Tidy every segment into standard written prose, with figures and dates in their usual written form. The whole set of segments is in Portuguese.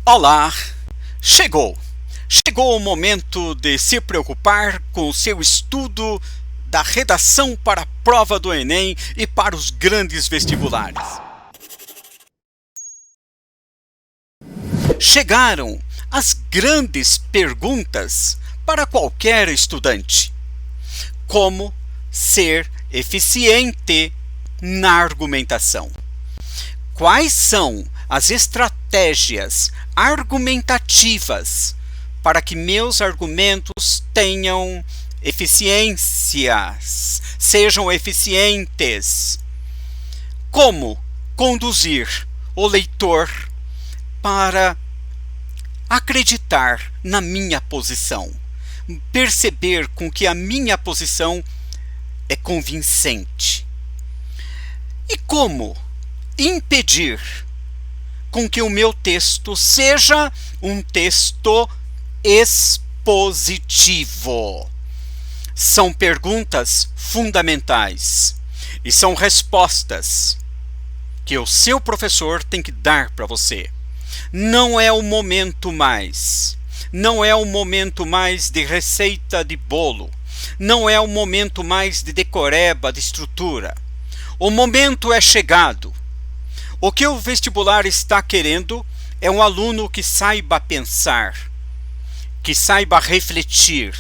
Olá! Chegou! Chegou o momento de se preocupar com o seu estudo da redação para a prova do Enem e para os grandes vestibulares. Chegaram as grandes perguntas para qualquer estudante. Como ser eficiente na argumentação? Quais são as estratégias argumentativas para que meus argumentos tenham eficiências, sejam eficientes? Como conduzir o leitor para acreditar na minha posição, perceber com que a minha posição é convincente? E como impedir com que o meu texto seja um texto expositivo? São perguntas fundamentais e são respostas que o seu professor tem que dar para você. Não é o momento mais. Não é o momento mais de receita de bolo. Não é o momento mais de decoreba, de estrutura. O momento é chegado. O que o vestibular está querendo é um aluno que saiba pensar, que saiba refletir,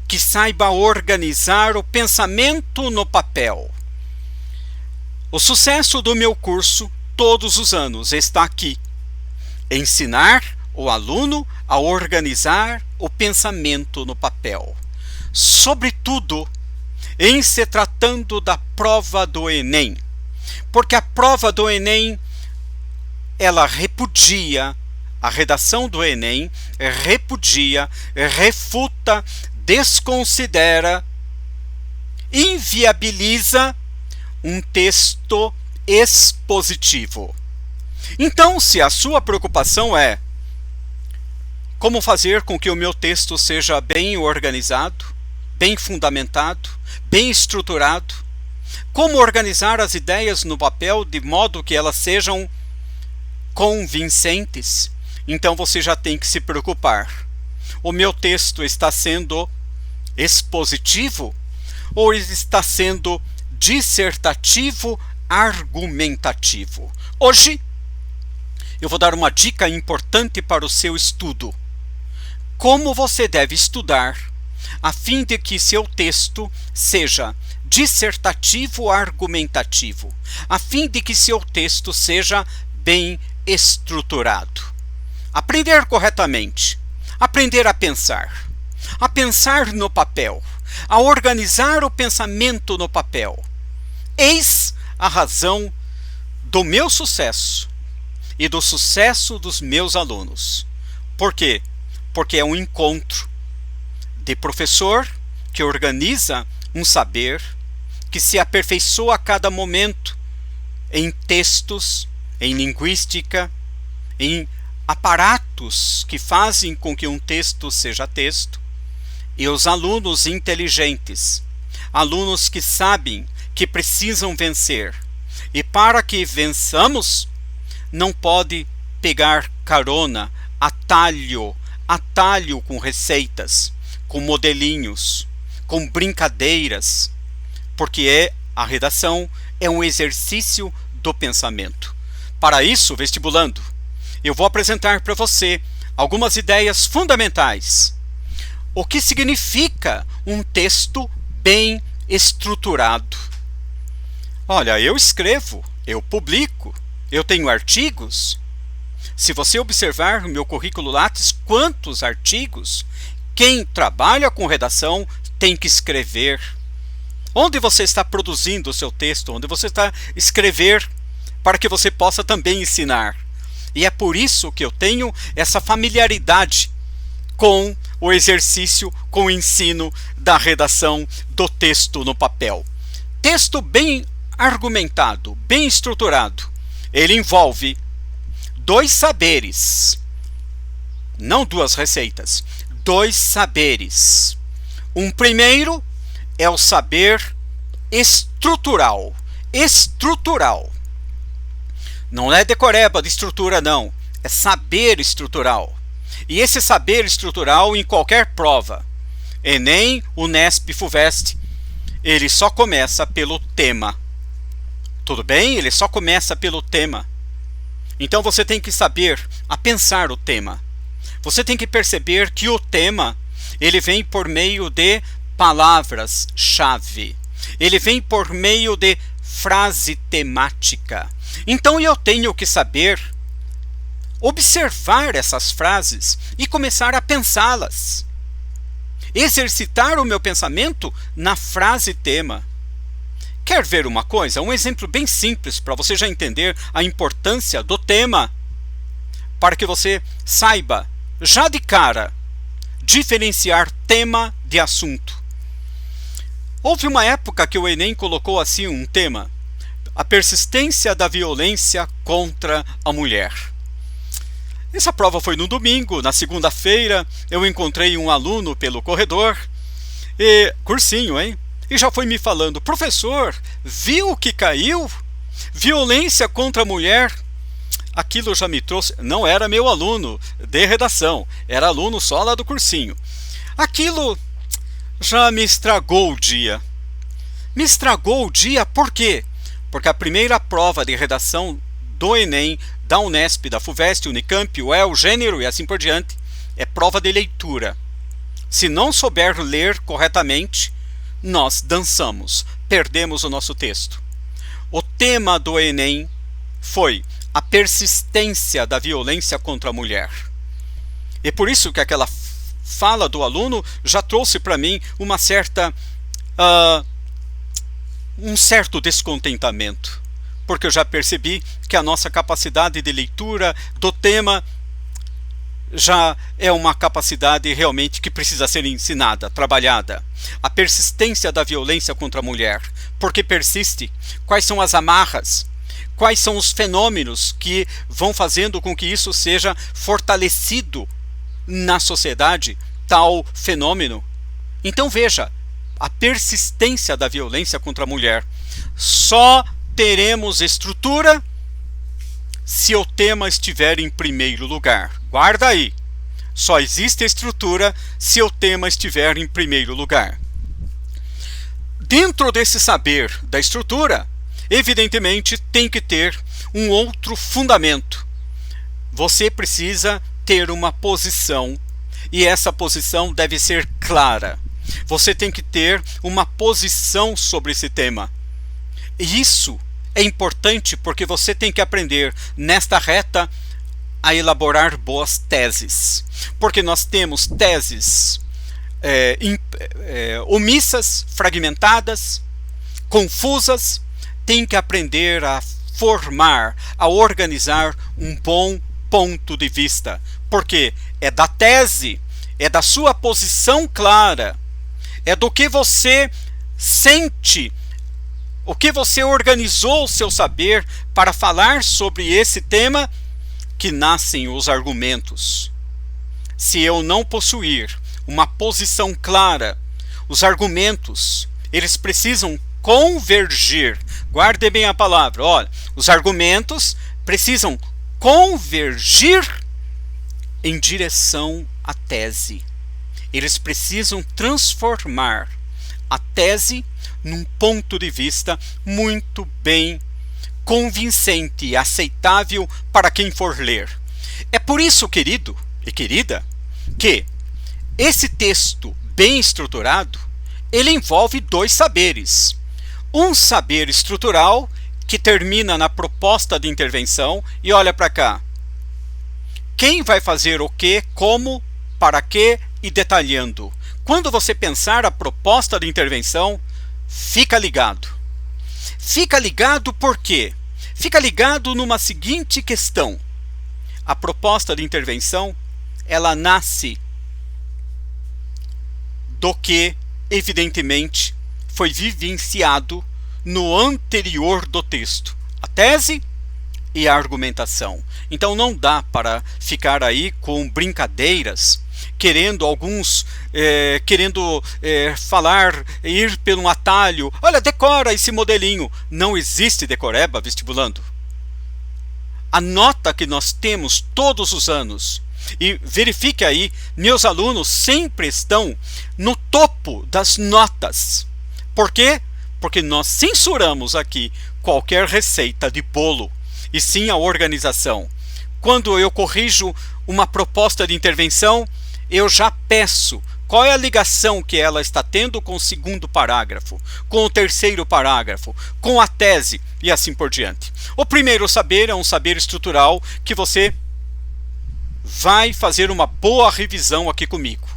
que saiba organizar o pensamento no papel. O sucesso do meu curso, todos os anos, está aqui. Ensinar o aluno a organizar o pensamento no papel. Sobretudo, em se tratando da prova do Enem. Porque a prova do Enem, ela repudia, a redação do Enem repudia, refuta, desconsidera, inviabiliza um texto expositivo. Então, se a sua preocupação é como fazer com que o meu texto seja bem organizado, bem fundamentado, bem estruturado, como organizar as ideias no papel de modo que elas sejam convincentes, então você já tem que se preocupar. O meu texto está sendo expositivo ou está sendo dissertativo, argumentativo? Hoje eu vou dar uma dica importante para o seu estudo. Como você deve estudar a fim de que seu texto seja dissertativo argumentativo, a fim de que seu texto seja bem estruturado. Aprender corretamente, aprender a pensar no papel, a organizar o pensamento no papel. Eis a razão do meu sucesso e do sucesso dos meus alunos. Por quê? Porque é um encontro de professor que organiza um saber, que se aperfeiçoa a cada momento em textos, em linguística, em aparatos que fazem com que um texto seja texto, e os alunos inteligentes, alunos que sabem que precisam vencer, e para que vençamos, não pode pegar carona, atalho com receitas, com modelinhos, com brincadeiras, porque a redação é um exercício do pensamento. Para isso, vestibulando, eu vou apresentar para você algumas ideias fundamentais. O que significa um texto bem estruturado? Olha, eu escrevo, eu publico, eu tenho artigos. Se você observar no meu currículo Lattes, quantos artigos? Quem trabalha com redação tem que escrever. Onde você está produzindo o seu texto? Onde você está escrever para que você possa também ensinar. E é por isso que eu tenho essa familiaridade com o exercício, com o ensino da redação do texto no papel. Texto bem argumentado, bem estruturado, ele envolve dois saberes, não duas receitas, dois saberes. Um primeiro é o saber estrutural. Não é decoreba de estrutura, não. é saber estrutural. E esse saber estrutural em qualquer prova, Enem, Unesp, Fuvest, ele só começa pelo tema. Tudo bem? Ele só começa pelo tema. Então você tem que saber a pensar o tema. Você tem que perceber que o tema, ele vem por meio de palavras-chave. Ele vem por meio de frase temática. Então eu tenho que saber observar essas frases e começar a pensá-las. Exercitar o meu pensamento na frase tema. Quer ver uma coisa? Um exemplo bem simples para você já entender a importância do tema, para que você saiba, já de cara, diferenciar tema de assunto. Houve uma época que o Enem colocou assim um tema: a persistência da violência contra a mulher. Essa prova foi no domingo. Na segunda-feira eu encontrei um aluno pelo corredor, cursinho, hein? E já foi me falando: professor, viu que caiu? Violência contra a mulher. Aquilo já me trouxe, não era meu aluno de redação, era aluno só lá do cursinho. Aquilo já me estragou o dia. Me estragou o dia por quê? Porque a primeira prova de redação do Enem, da Unesp, da Fuvest, Unicamp, UEL, Gênero e assim por diante, é prova de leitura. Se não souber ler corretamente, nós dançamos, perdemos o nosso texto. O tema do Enem foi a persistência da violência contra a mulher. E por isso que aquela fala do aluno já trouxe para mim uma certa, um certo descontentamento, porque eu já percebi que a nossa capacidade de leitura do tema já é uma capacidade realmente que precisa ser ensinada, trabalhada. A persistência da violência contra a mulher. Por que persiste? Quais são as amarras? Quais são os fenômenos que vão fazendo com que isso seja fortalecido na sociedade, tal fenômeno? Então veja, a persistência da violência contra a mulher. Só teremos estrutura se o tema estiver em primeiro lugar. Guarda aí. Só existe estrutura se o tema estiver em primeiro lugar. Dentro desse saber da estrutura, evidentemente tem que ter um outro fundamento. Você precisa ter uma posição, e essa posição deve ser clara. Você tem que ter uma posição sobre esse tema. E isso é importante porque você tem que aprender nesta reta a elaborar boas teses. Porque nós temos teses omissas, fragmentadas, confusas. Tem que aprender a formar, a organizar um bom ponto de vista. Porque é da tese, é da sua posição clara, é do que você sente, o que você organizou o seu saber para falar sobre esse tema, que nascem os argumentos. Se eu não possuir uma posição clara, os argumentos, eles precisam convergir. Guarde bem a palavra. Olha, os argumentos precisam convergir em direção à tese. Eles precisam transformar a tese num ponto de vista muito bem convincente e aceitável para quem for ler. É por isso, querido e querida, que esse texto bem estruturado, ele envolve dois saberes. Um saber estrutural, que termina na proposta de intervenção, e olha para cá. Quem vai fazer o que, como, para quê e detalhando. Quando você pensar a proposta de intervenção, fica ligado. Fica ligado por quê? Fica ligado numa seguinte questão. A proposta de intervenção, ela nasce do que, evidentemente, foi vivenciado no anterior do texto. A tese e a argumentação. Então não dá para ficar aí com brincadeiras, querendo falar, ir por um atalho. Olha, decora esse modelinho. Não existe decoreba vestibulando. a nota que nós temos todos os anos. E verifique aí, meus alunos sempre estão no topo das notas. Por quê? Porque nós censuramos aqui qualquer receita de bolo, e sim a organização. Quando eu corrijo uma proposta de intervenção, eu já peço qual é a ligação que ela está tendo com o segundo parágrafo, com o terceiro parágrafo, com a tese e assim por diante. O primeiro saber é um saber estrutural que você vai fazer uma boa revisão aqui comigo,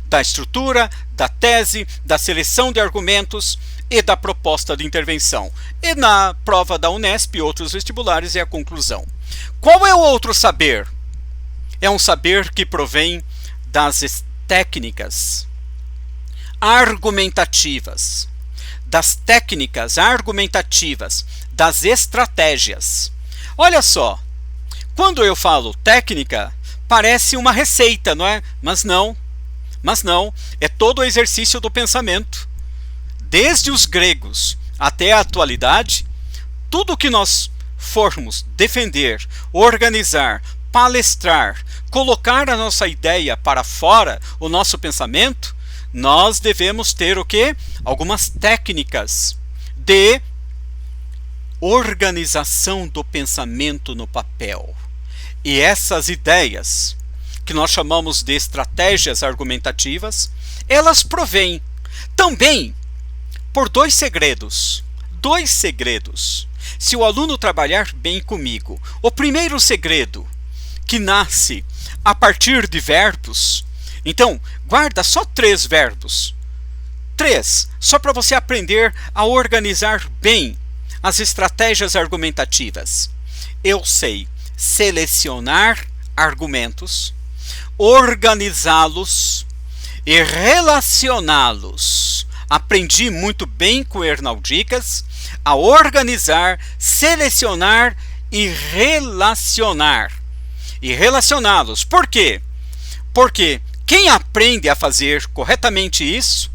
da estrutura, da tese, da seleção de argumentos e da proposta de intervenção. E na prova da Unesp e outros vestibulares é a conclusão. Qual é o outro saber? É um saber que provém das técnicas argumentativas, das estratégias. Olha só, quando eu falo técnica, parece uma receita, não é? Mas não, é todo o exercício do pensamento. Desde os gregos até a atualidade, tudo que nós formos defender, organizar, palestrar, colocar a nossa ideia para fora, o nosso pensamento, nós devemos ter o quê? Algumas técnicas de organização do pensamento no papel. E essas ideias, que nós chamamos de estratégias argumentativas, elas provêm também por dois segredos. Se o aluno trabalhar bem comigo, o primeiro segredo, que nasce a partir de verbos, então guarda só 3 verbos. 3, só para você aprender a organizar bem as estratégias argumentativas. Eu sei selecionar argumentos, organizá-los e relacioná-los. Aprendi muito bem com o Hernaldicas a organizar, selecionar e relacionar. E relacioná-los. Por quê? Porque quem aprende a fazer corretamente isso,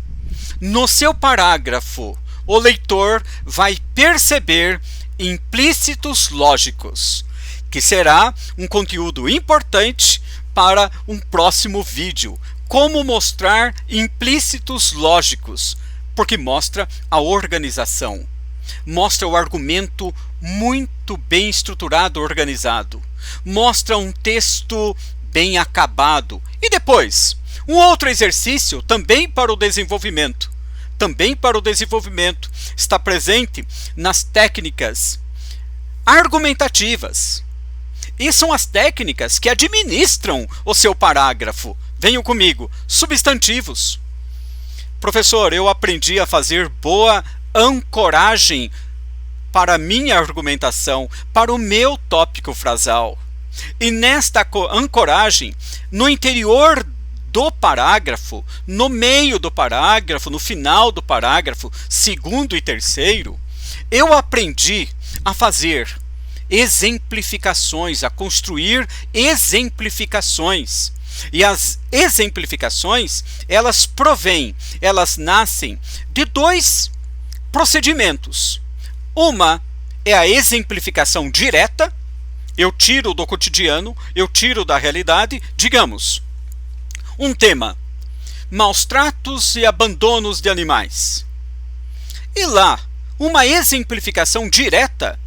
no seu parágrafo, o leitor vai perceber implícitos lógicos, que será um conteúdo importante para um próximo vídeo. Como mostrar implícitos lógicos, porque mostra a organização, mostra o argumento muito bem estruturado, organizado, mostra um texto bem acabado. E depois, um outro exercício também para o desenvolvimento, está presente nas técnicas argumentativas. E são as técnicas que administram o seu parágrafo. Venham comigo. Substantivos. Professor, eu aprendi a fazer boa ancoragem para a minha argumentação, para o meu tópico frasal. E nesta ancoragem, no interior do parágrafo, no meio do parágrafo, no final do parágrafo, segundo e terceiro, eu aprendi a fazer exemplificações, a construir exemplificações. E as exemplificações, elas nascem de 2 procedimentos. Uma é a exemplificação direta, eu tiro do cotidiano, eu tiro da realidade, digamos, um tema, maus tratos e abandonos de animais. E lá, uma exemplificação direta,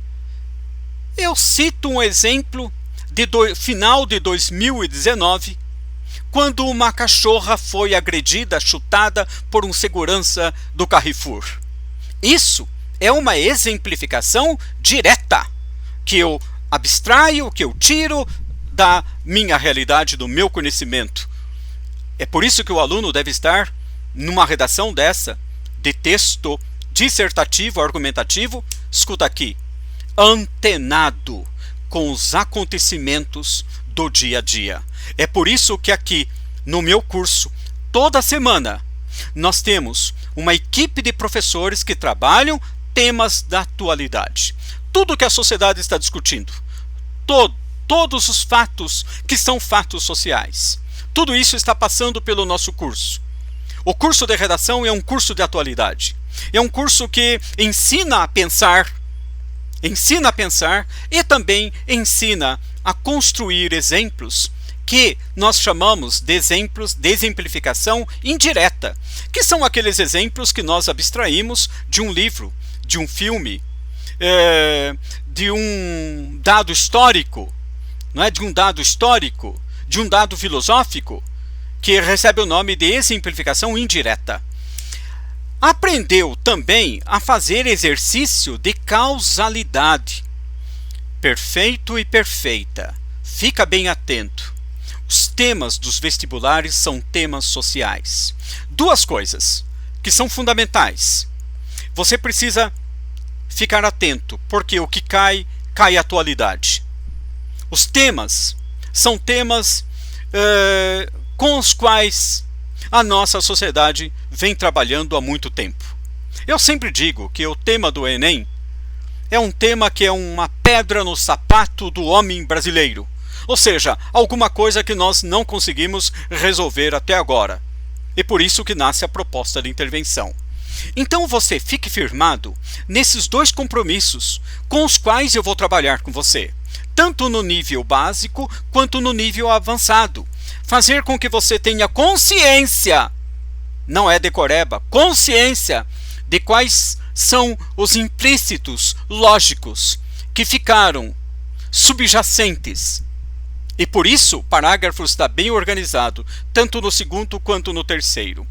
eu cito um exemplo de final de 2019, quando uma cachorra foi agredida, chutada por um segurança do Carrefour. Isso é uma exemplificação direta, que eu abstraio, que eu tiro da minha realidade, do meu conhecimento. É por isso que o aluno deve estar numa redação dessa, de texto dissertativo, argumentativo, escuta aqui, antenado com os acontecimentos do dia a dia. É por isso que aqui no meu curso, toda semana, nós temos uma equipe de professores que trabalham temas da atualidade. Tudo que a sociedade está discutindo, todos os fatos que são fatos sociais, tudo isso está passando pelo nosso curso. O curso de redação é um curso de atualidade. É um curso que ensina a pensar ensina a pensar e também ensina a construir exemplos que nós chamamos de exemplos de exemplificação indireta, que são aqueles exemplos que nós abstraímos de um livro, de um filme, de um dado histórico, não é? De um dado histórico, de um dado filosófico, que recebe o nome de exemplificação indireta. Aprendeu também a fazer exercício de causalidade. Perfeito e perfeita. Fica bem atento. Os temas dos vestibulares são temas sociais. Duas coisas que são fundamentais. Você precisa ficar atento, porque o que cai, cai a atualidade. Os temas são temas com os quais a nossa sociedade vem trabalhando há muito tempo. Eu sempre digo que o tema do Enem é um tema que é uma pedra no sapato do homem brasileiro. Ou seja, alguma coisa que nós não conseguimos resolver até agora. E por isso que nasce a proposta de intervenção. Então você fique firmado nesses dois compromissos com os quais eu vou trabalhar com você, tanto no nível básico quanto no nível avançado. Fazer com que você tenha consciência, não é decoreba, consciência de quais são os implícitos lógicos que ficaram subjacentes. E por isso o parágrafo está bem organizado, tanto no segundo quanto no terceiro.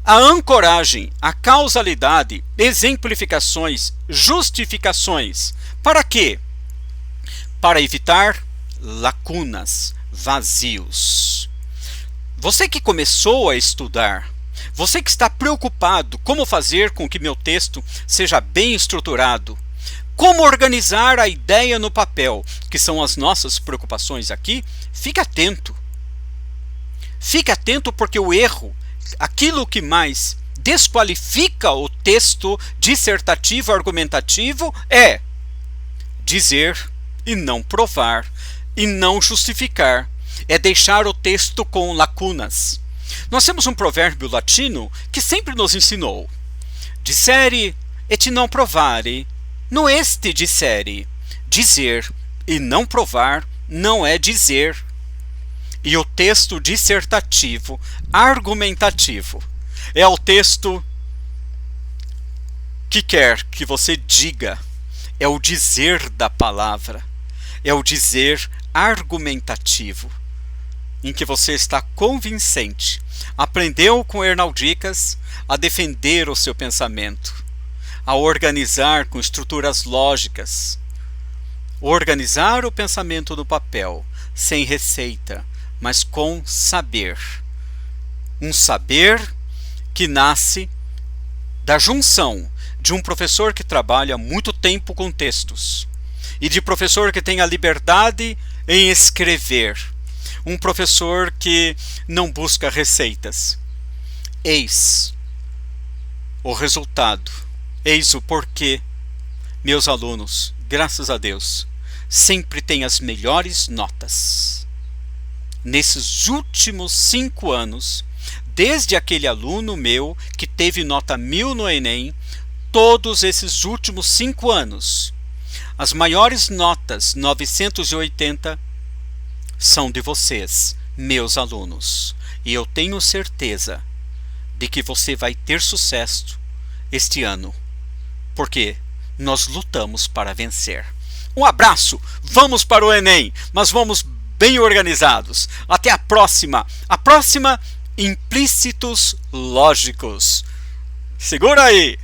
A ancoragem, a causalidade, exemplificações, justificações. Para quê? Para evitar lacunas, vazios. Você que começou a estudar, você que está preocupado como fazer com que meu texto seja bem estruturado, como organizar a ideia no papel, que são as nossas preocupações aqui, fique atento. Fique atento, porque o erro, aquilo que mais desqualifica o texto dissertativo argumentativo é dizer e não provar e não justificar. É deixar o texto com lacunas. Nós temos um provérbio latino que sempre nos ensinou: dissere et non provare, não este dissere. Dizer e não provar não é dizer. E o texto dissertativo, argumentativo, é o texto que quer que você diga. É o dizer da palavra. É o dizer argumentativo, em que você está convincente. Aprendeu com Hernaldicas a defender o seu pensamento, a organizar com estruturas lógicas, organizar o pensamento no papel, sem receita, mas com saber. Um saber que nasce da junção de um professor que trabalha muito tempo com textos e de professor que tem a liberdade em escrever. Um professor que não busca receitas. Eis o resultado. Eis o porquê, meus alunos, graças a Deus, sempre têm as melhores notas. Nesses últimos 5 anos, desde aquele aluno meu que teve nota 1000 no Enem, todos esses últimos 5 anos, as maiores notas, 980, são de vocês, meus alunos. E eu tenho certeza de que você vai ter sucesso este ano, porque nós lutamos para vencer. Um abraço, vamos para o Enem, mas vamos bem organizados. Até a próxima. A próxima, implícitos lógicos. Segura aí!